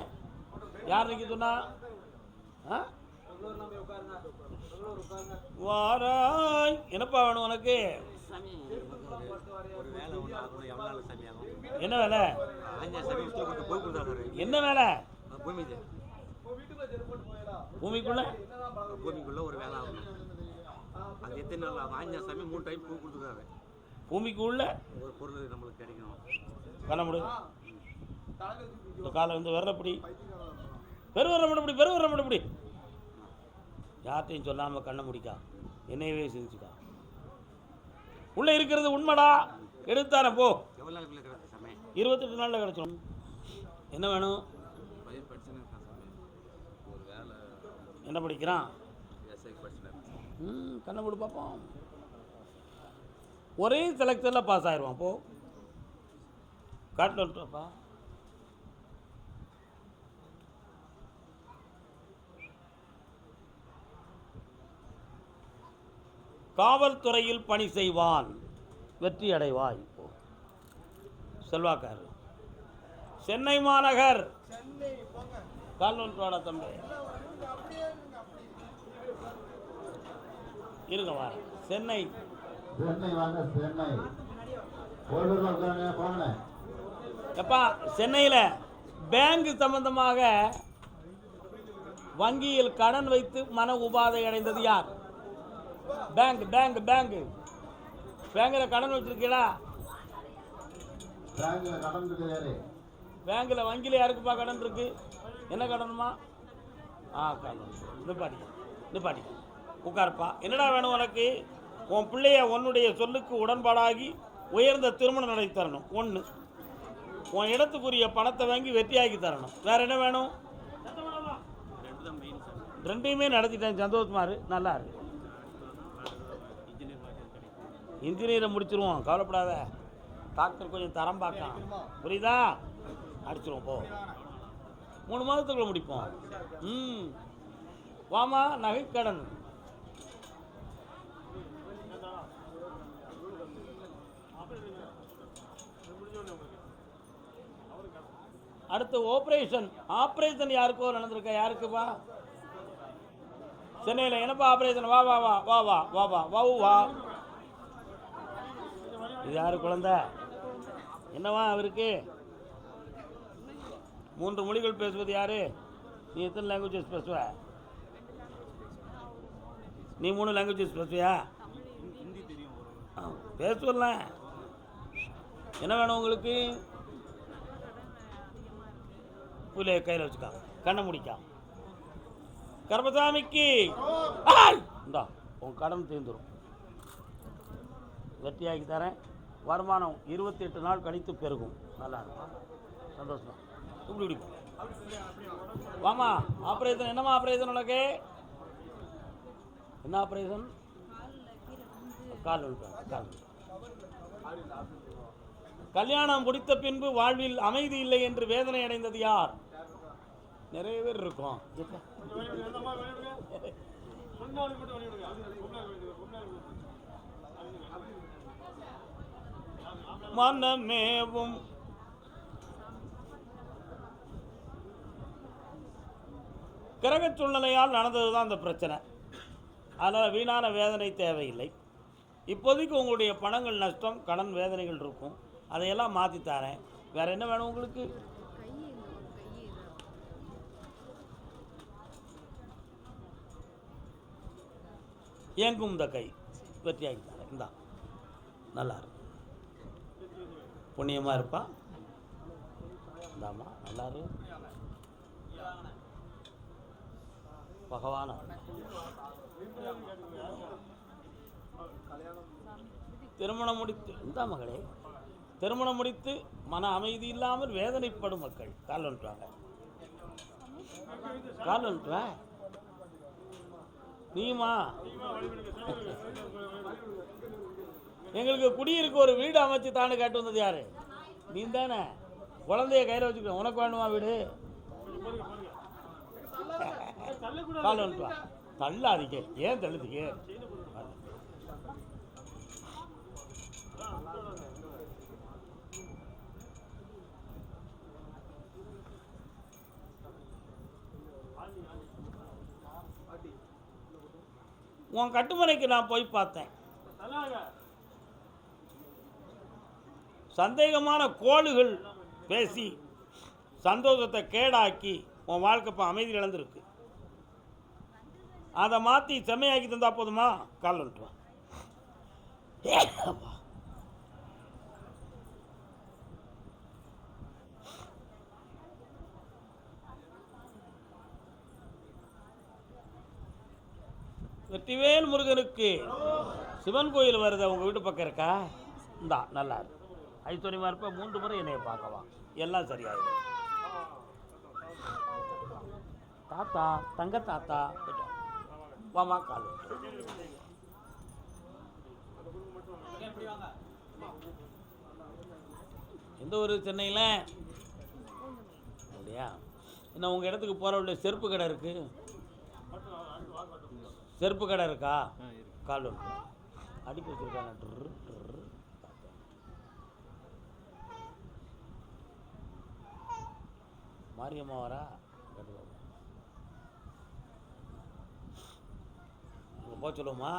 யார் நிற்க சொன்னா? வாராய். என்னப்பா வேணும் உனக்கு? என்ன வேலை? என்ன வேலை? பூமிக்குள்ள ஒரு வேலை ஆகணும். அது எத்தனை நாள் ஆகும்? ஆஞ்சநேய சாமி 3 டைம் பூ கொடுத்துருக்காரு. பூமிக்குள்ள ஒரு பொருள் நம்மளுக்கு கிடைக்கணும். பண்ண முடியும். இந்த காலை வந்து வரப்படி பெருவரப்படி யார்ட்டையும் சொல்லாமல் கண்ணை முடிக்கா. என்னையவே சிரிச்சுக்கா. உள்ளே இருக்கிறது உண்மைடா. எடுத்தானே போ. 28 நாளில் கிடச்சிடும். என்ன வேணும்? என்ன படிக்கிறான்? கண்ணை போட்டு பார்ப்போம். ஒரே செலக்ஷனில் பாஸ் ஆயிடுவான். போ காட்டில் விட்டுப்பா. காவல்துறையில் பணி செய்வான், வெற்றி அடைவாய். செல்வாக்காரு. சென்னை மாநகர். கால்வன்றாடா தம்பி இருங்க வா. சென்னை எப்பா சென்னையில் பேங்க் சம்பந்தமாக வங்கியில் கடன் வைத்து மன உபாதை அடைந்தது யார்? பேங்கில் கடன் வச்சிருக்கீங்களா? பேங்கில் வங்கியில் யாருக்குப்பா கடன் இருக்கு? என்ன கடனுமா? நிப்பாட்டி உட்காருப்பா. என்னடா வேணும் உனக்கு? உன் பிள்ளைய உன்னுடைய சொல்லுக்கு உடன்பாடாகி உயர்ந்த திருமணம் நடத்தி தரணும். 1. உன் இடத்துக்குரிய பணத்தை வாங்கி வெற்றியாக்கி தரணும். வேற என்ன வேணும்? ரெண்டையுமே நடத்திட்டேன். சந்தோஷமாரு. நல்லா இருக்கு. இன்ஜினியரை முடிச்சிருவோம், கவலைப்படாத. டாக்டர் கொஞ்சம் தரம் பார்க்கலாம். புரியுதா? அடிச்சிருவோம். போ. 3 மாதத்துக்குள்ள முடிப்போம். வாமா நகைக்கடன். அடுத்து ஆப்ரேஷன் யாருக்கோ நடந்திருக்கா? யாருக்குப்பா? சென்னையில் என்னப்பா ஆப்ரேஷன்? வா வா வா வா வா வா வா வா வா. இது யாரு குழந்தை? என்னவா அவருக்கு? 3 மொழிகள் பேசுவது யாரு? நீ எத்தனை லாங்குவேஜஸ் பேசுவ? நீ 3 லாங்குவேஜஸ் பேசுவியா? பேசுவல. என்ன வேணும் உங்களுக்கு? புள்ளைய கையில் வச்சுக்கா, கண்ணை முடிக்கா. கர்மசாமிக்கு இந்தா உன் கடன் தீர்ந்துடும். வெற்றியாக்கி தரேன். வருமானம் 28 நாள் கழித்து பெருகும். நல்லா இருக்கும், சந்தோஷம். இப்படி பிடிக்கும். வாமா ஆப்ரேஷன். என்னம்மா ஆப்ரேஷன் உனக்கு? என்ன ஆப்ரேஷன்? கால். கல்யாணம் முடித்த பின்பு வாழ்வில் அமைதி இல்லை என்று வேதனை அடைந்தது யார்? நிறைய பேர் இருக்கும். மனமேவும் கிரக சூழ்நிலையால் நடந்ததுதான் அந்த பிரச்சனை. அதனால் வீணான வேதனை தேவையில்லை. இப்போதைக்கு உங்களுடைய பணங்கள் நஷ்டம், கடன் வேதனைகள் இருக்கும். அதையெல்லாம் மாற்றித்தாரேன். வேற என்ன வேணும் உங்களுக்கு? ஏங்கும் இந்த கை வெற்றியாகி தரேன். இந்தா நல்லா இருக்கும், புண்ணியமாக இருப்பா. இந்தாம்மா நல்லா இரு. பகவான திருமணம் முடித்து இந்த மகளே, திருமணம் முடித்து மன அமைதி இல்லாமல் வேதனைப்படும் மக்கள் கால் வந்துட்டுவாங்க. கால் வந்துட்டுவா நீமா. எங்களுக்கு குடியிருக்க ஒரு வீடு அமைச்சு தானே கேட்டு வந்தது யாரு? நீ தானே. குழந்தைய கையில் வச்சுக்க. உனக்கு வேணுமா வீடு? கால் வந்துட்டுவா. தள்ளாதீங்க. ஏன் தள்ளுதீங்க? உன் கட்டுமனைக்கு நான் போய் பார்த்தேன். சந்தேகமான கோளுகள் பேசி சந்தோஷத்தை கேடாக்கி உன் வாழ்க்கைப்ப அமைதி இழந்திருக்கு. அதை மாற்றி செம்மையாக்கி தந்தா போதுமா? கால் வந்துட்டு வா. வெற்றிவேல் முருகனுக்கு சிவன் கோயில் வருது. உங்கள் வீட்டு பக்கம் இருக்கா? இந்தா நல்லா இருக்கு. ஐஸ்வர்யமாக இருப்ப. 3 முறை என்னைய பார்க்கவா, எல்லாம் சரியாயிடும். தாத்தா, தங்க தாத்தா வாமா. கால் எந்த ஒரு சென்னையில் இல்லையா? என்ன உங்கள் இடத்துக்கு போகிற உள்ள செருப்பு கடை இருக்குது? செருப்பு கடை இருக்கா? கால் ஒன்று அடிக்க வச்சுருக்காங்க. மாரியம்மா வரா? இங்கே போக சொல்லுவோமா?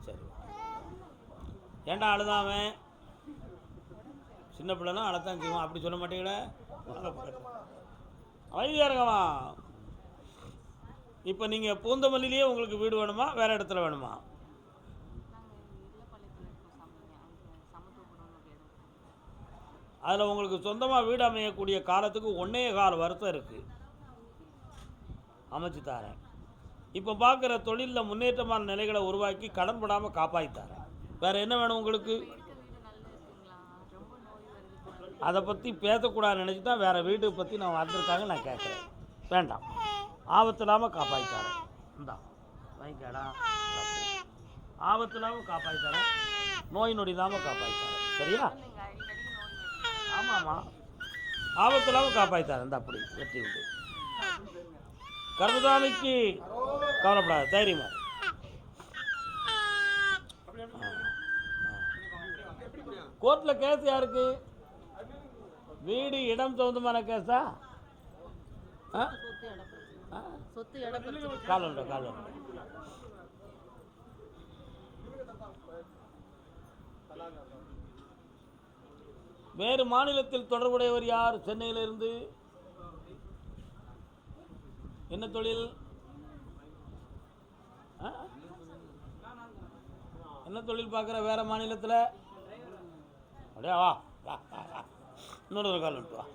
சரி. ஏண்டா அழுதான் அவன்? சின்ன பிள்ளைனா அழத்தான் செய்வான். அப்படி சொல்ல மாட்டீங்களே. அமைதியாக இருக்கவா. இப்போ நீங்கள் பூந்தமல்லியிலேயே உங்களுக்கு வீடு வேணுமா, வேறு இடத்துல வேணுமா? அதில் உங்களுக்கு சொந்தமாக வீடு அமையக்கூடிய காலத்துக்கு 1.25 வருஷம் இருக்குது. அமைச்சு தரேன். இப்போ பார்க்குற தொழிலில் முன்னேற்றமான நிலைகளை உருவாக்கி கடன் படாமல் காப்பாற்றித்தாரேன். வேறு என்ன வேணும் உங்களுக்கு? அதை பற்றி பேசக்கூடாதுன்னு நினச்சி தான் வேறு வீடு பற்றி நான் வந்திருக்காங்க. நான் கேட்குறேன். வேண்டாம், ஆபத்து இல்லாமல் காப்பாற்றித்தாரேன். இந்தா வாங்கிக்கடா. ஆபத்து இல்லாமல் காப்பாற்றித்தாரேன், நோய் நொடி இல்லாமல் காப்பாற்றித்தாரேன். சரியா? ஆமாம்மா, ஆபத்து இல்லாமல் காப்பாற்றித்தாரேன். இந்த அப்படி வெற்றி உண்டு. கருப்புசாமிக்கு கவலைப்படாத, தைரியமா. கோர்ட்டில் கேஸ் யாருக்கு? வீடு இடம் சொந்தமான கேஸா? சொத்து இடம் காலம் வேறு மாநிலத்தில் தொடர்புடையவர் யார்? சென்னையிலிருந்து. என்ன தொழில்? என்ன தொழில் பார்க்குற வேற மாநிலத்தில்? அப்படியே வா, இன்னொரு காலம் வா.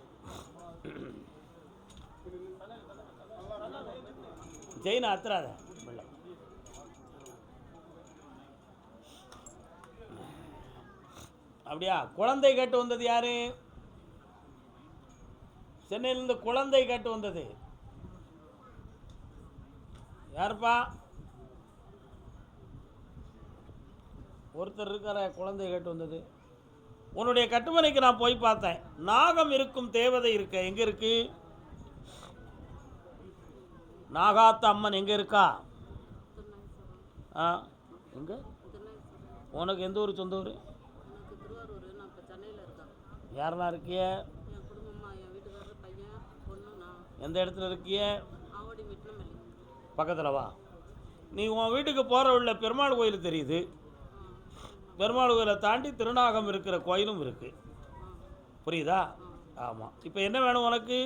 ஜெயினா அத்துறாத. அப்படியா? குழந்தை கேட்டு வந்தது யாரு? சென்னையிலிருந்து குழந்தை கேட்டு வந்தது யாருப்பா? ஒருத்தர் இருக்கார குழந்தை கேட்டு வந்தது. உன்னுடைய கட்டுமனைக்கு நான் போய் பார்த்தேன். நாகம் இருக்கும் தேவதை இருக்க. எங்க இருக்கு? நாகாத்த அம்மன் எங்க இருக்கா? எங்க? உனக்கு எந்த ஊர்? சொந்த ஊர்? யாரெல்லாம் இருக்கிய? எந்த இடத்துல இருக்கிய? பக்கத்தில் வா. நீ உன் வீட்டுக்கு போகிற உள்ள பெருமாள் கோயில் தெரியுது. பெருமாள் கோயிலை தாண்டி திருநாகம் இருக்கிற கோயிலும் இருக்கு. புரியுதா? ஆமாம். இப்போ என்ன வேணும் உனக்கு?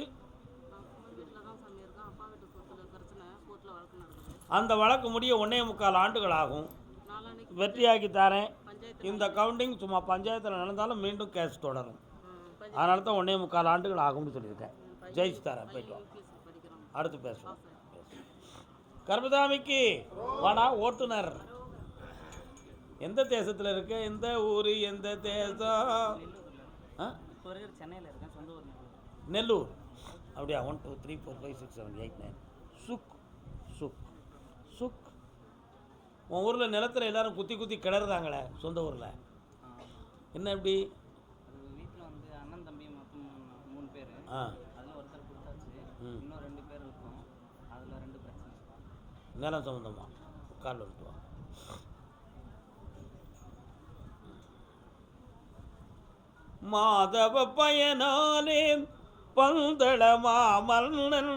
அந்த வழக்கு முடிய 1.25 ஆண்டுகள் ஆகும். வெற்றியாக்கி தரேன். இந்த கவுண்டிங் சும்மா பஞ்சாயத்தில் நடந்தாலும் மீண்டும் கேஸ் தொடரும். அதனால தான் 1.25 ஆண்டுகள் ஆகும்னு சொல்லியிருக்கேன். ஜெயிச்சு தரேன். போயிட்டு வா. அடுத்து பேசுவோம். கருப்புசாமிக்கு வாடா ஓட்டுநர். எந்த தேசத்தில் இருக்க? எந்த ஊர்? எந்த தேசம்? சென்னையில் இருக்கேன். சொந்த ஊர் நெல்லூர். அப்படியா? 1 2 3 4 5 6 7 8 9. சுக் சுக் சுக். உன் ஊரில் நிலத்தில் எல்லாரும் குத்தி குத்தி கிளறுதாங்களே சொந்த ஊரில். என்ன எப்படி? வீட்டில் வந்து அண்ணன் தம்பி மொத்தம் 3 பேர். அதில் ஒருத்தர் கொடுத்தாச்சு. இன்னும் 2 பேர் இருக்கும். அதில் 2 பிரச்சனை. நிலம் சம்மந்தமா? கால் வந்துட்டு வா. மாதவ பயனாலே பந்தளமா மன்னன்.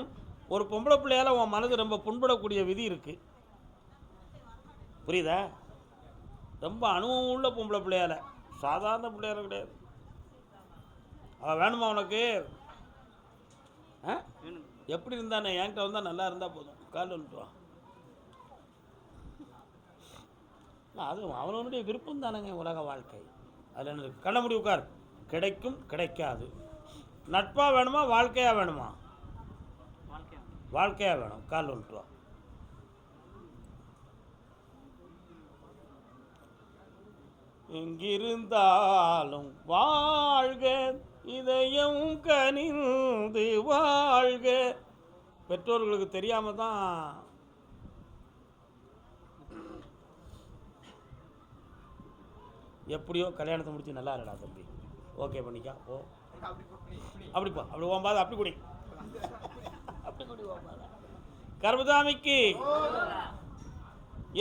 ஒரு பொம்பளை பிள்ளையால் உன் மனது ரொம்ப புண்படக்கூடிய விதி இருக்குது. புரியுதா? ரொம்ப அனுபவம் உள்ள பொம்பளை பிள்ளையால, சாதாரண பிள்ளையால கிடையாது. அவள் வேணுமா உனக்கு? எப்படி இருந்தானே என்கிட்ட வந்தால் நல்லா இருந்தால் போதும். கால் வந்துட்டு அது அவனுடைய விருப்பம் தானேங்க உலக வாழ்க்கை. அதில் என்ன இருக்குது? கண்ண முடி உட்கார். கிடைக்கும் கிடைக்காது. நட்பா வேணுமா வாழ்க்கையாக வேணுமா? வாழ்க்கையாக வேணும். கால் வந்துட்டு வா. எங்கிருந்தாலும் வாழ்க, இதயம் கனிந்து வாழ்க. பெற்றோர்களுக்கு தெரியாம தான் எப்படியோ கல்யாணத்தை முடிச்சு நல்லா இருடா தம்பி. ஓகே பண்ணிக்கா. ஓ அப்படிப்பா. அப்படி ஓம்பாது. அப்படி குடி. அப்படி குடி ஓம்பாத. கருப்புசாமிக்கு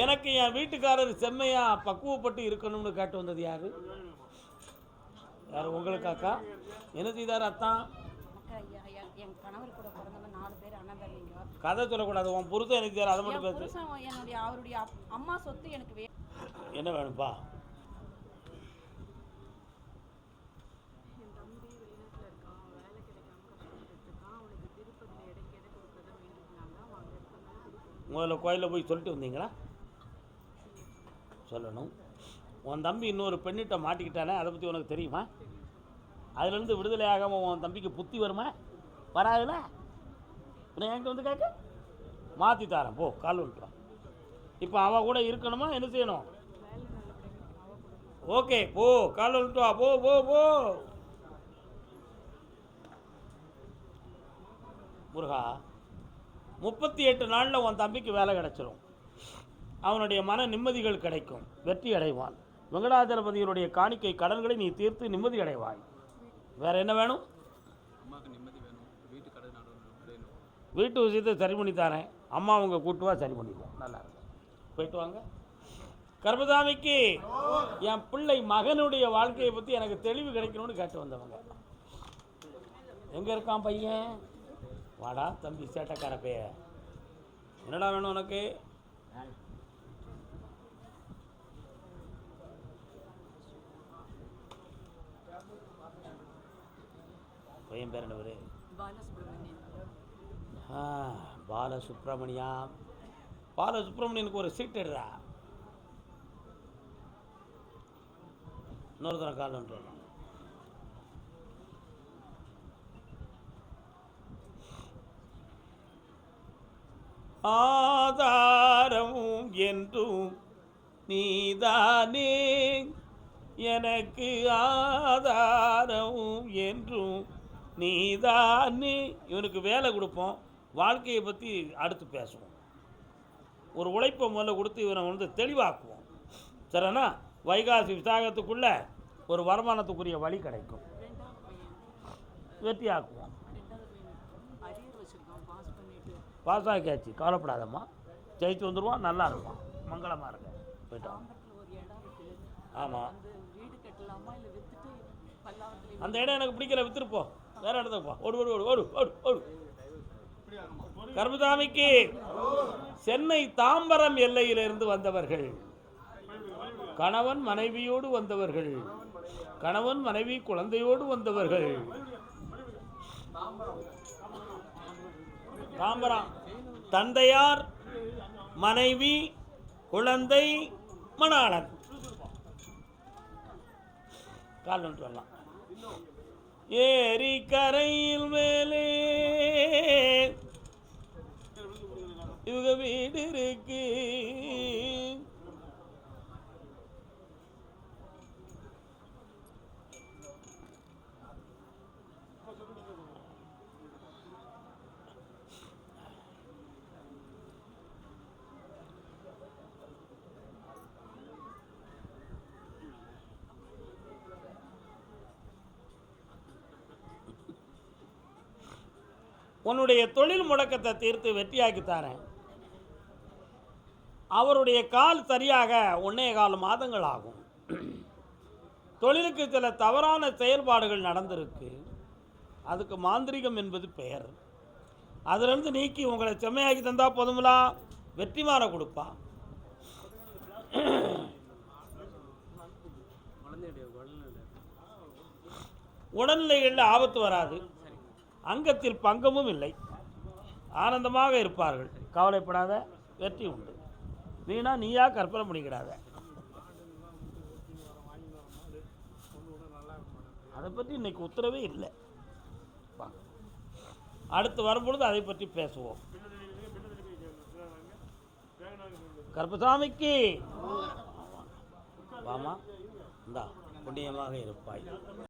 எனக்கு என் வீட்டுக்காரர் செம்மையா பக்குவப்பட்டு இருக்கணும்னு கேட்டு வந்தது யாரு? யார்? உங்களுக்காக்கா? என்ன செய்தார் அத்தான்? என் கணவர் கூட பிறந்தவங்க 4 பேர் அண்ணன் தம்பிங்க. கதை சொல்லக்கூடாது. உன் புருஷன் எனக்கு செய்தார், அதை மட்டும் பேசு. என்னுடைய அவருடைய அம்மா சொத்து எனக்கு என்ன வேணும்ப்பா? என் தம்பி வெளிநாட்டில் இருக்கான். வேலை கிடைக்காம கஷ்டப்பட்டு இருக்கான். அவனுக்கு திருப்பதியில் இடைக்கு இடம் கொடுத்ததை வேண்டினாங்க. அவங்க இருக்கனால முதல்ல கோயிலில் போய் சொல்லிட்டு வந்தீங்களா? சொல்லணும். உன் தம்பி இன்னொரு பெண்ணிட்ட மாட்டிக்கிட்டானே, அதை பற்றி உனக்கு தெரியுமா? அதுலேருந்து விடுதலை ஆகாமல் உன் தம்பிக்கு புத்தி வருமா? வராதுல? இன்னும் என்கிட்ட வந்து கேட்க மாற்றி தரேன். போ, கால் விட்டுறான். இப்போ அவள் கூட இருக்கணுமா? என்ன செய்யணும்? ஓகே, போ, கால் விட்டு வா. போ போ போ. முருகா, 38 நாளில் உன் தம்பிக்கு வேலை கிடைச்சிடும். அவனுடைய மன நிம்மதிகள் கிடைக்கும். வெற்றி அடைவான். வெங்கடாஜலபதியினுடைய காணிக்கை கடன்களை நீ தீர்த்து நிம்மதி அடைவாய். வேற என்ன வேணும்? அம்மாவுக்கு நிம்மதி வேணும். வீட்டு கடை வேணும். வீட்டு விஷயத்தை சரி பண்ணி தரேன், அம்மா அவங்க கூட்டுவா சரி பண்ணிடுவோம். நல்லா இருக்கும், போயிட்டு வாங்க. கர்மசாமிக்கு என் பிள்ளை மகனுடைய வாழ்க்கையை பற்றி எனக்கு தெளிவு கிடைக்கணும்னு கேட்டு வந்தவங்க. எங்கே இருக்கான் பையன்? வாடா தம்பி சேட்டைக்கார பைய, என்னடா வேணும் உனக்கு? பையன் பேர் என்ன பேர்? பாலசுப்ரமணியா. பாலசுப்ரமணியனுக்கு ஒரு சீட் எடுறா. இன்னொருத்தர கால் ஒன்று ஆதாரம் என்றும் நீதானே, எனக்கு ஆதாரம் என்றும் நீதானே. இவனுக்கு வேலை கொடுப்போம், வாழ்க்கையை பற்றி அடுத்து பேசுவோம். ஒரு உழைப்பை முதல்ல கொடுத்து இவனை வந்து தெளிவாக்குவோம். சரிண்ணா? வைகாசி விசாகத்துக்குள்ள ஒரு வருமானத்துக்குரிய வழி கிடைக்கும், வெற்றி ஆக்குவோம். பாஸ் ஆகியாச்சு, கவலைப்படாதம்மா, ஜெயிச்சு வந்துடுவான், நல்லா இருப்பான், மங்களமாக இருக்க. போயிட்டோம். ஆமாம், அந்த இடம் எனக்கு பிடிக்கல, விற்றுருப்போம், வேற இடத்துக்கு போ. ஓடு ஓடு ஓடு ஓடு ஓடு ஓடு. கர்மசாமிக்கு சென்னை தாம்பரம் எல்லையிலிருந்து வந்தவர்கள், கணவன் மனைவியோடு வந்தவர்கள், கணவன் மனைவி குழந்தையோடு வந்தவர்கள். தாம்பரம் தந்தையார், மனைவி, குழந்தை, மணாளன். கால் ஒன்று வரலாம். ஏரி கரையில் மேலே இவங்க வீடு இருக்கு, உன்னுடைய தொழில் முடக்கத்தை தீர்த்து வெற்றியாக்கி தரேன். அவருடைய கால் சரியாக 1.25 மாதங்கள் ஆகும். தொழிலுக்கு சில தவறான செயல்பாடுகள் நடந்திருக்கு, அதுக்கு மாந்திரிகம் என்பது பெயர். அதிலிருந்து நீக்கி உங்களை செம்மையாக்கி தந்தா போதுங்களா, வெற்றி மாற கொடுப்பா. உடல்நிலைகளில் ஆபத்து வராது, அங்கத்தில் பங்கமும் இல்லை, ஆனந்தமாக இருப்பார்கள். கவலைப்படாத, வெற்றி உண்டு. வீணா நீயா கற்பனை பண்ணிக்கிறாத, அதை பற்றி இன்னைக்கு உத்தரவே இல்லை. அடுத்து வரும்பொழுது அதை பற்றி பேசுவோம். கர்மசாமிக்கு வாமா, இந்தா புண்ணியமாக இருப்பாய்.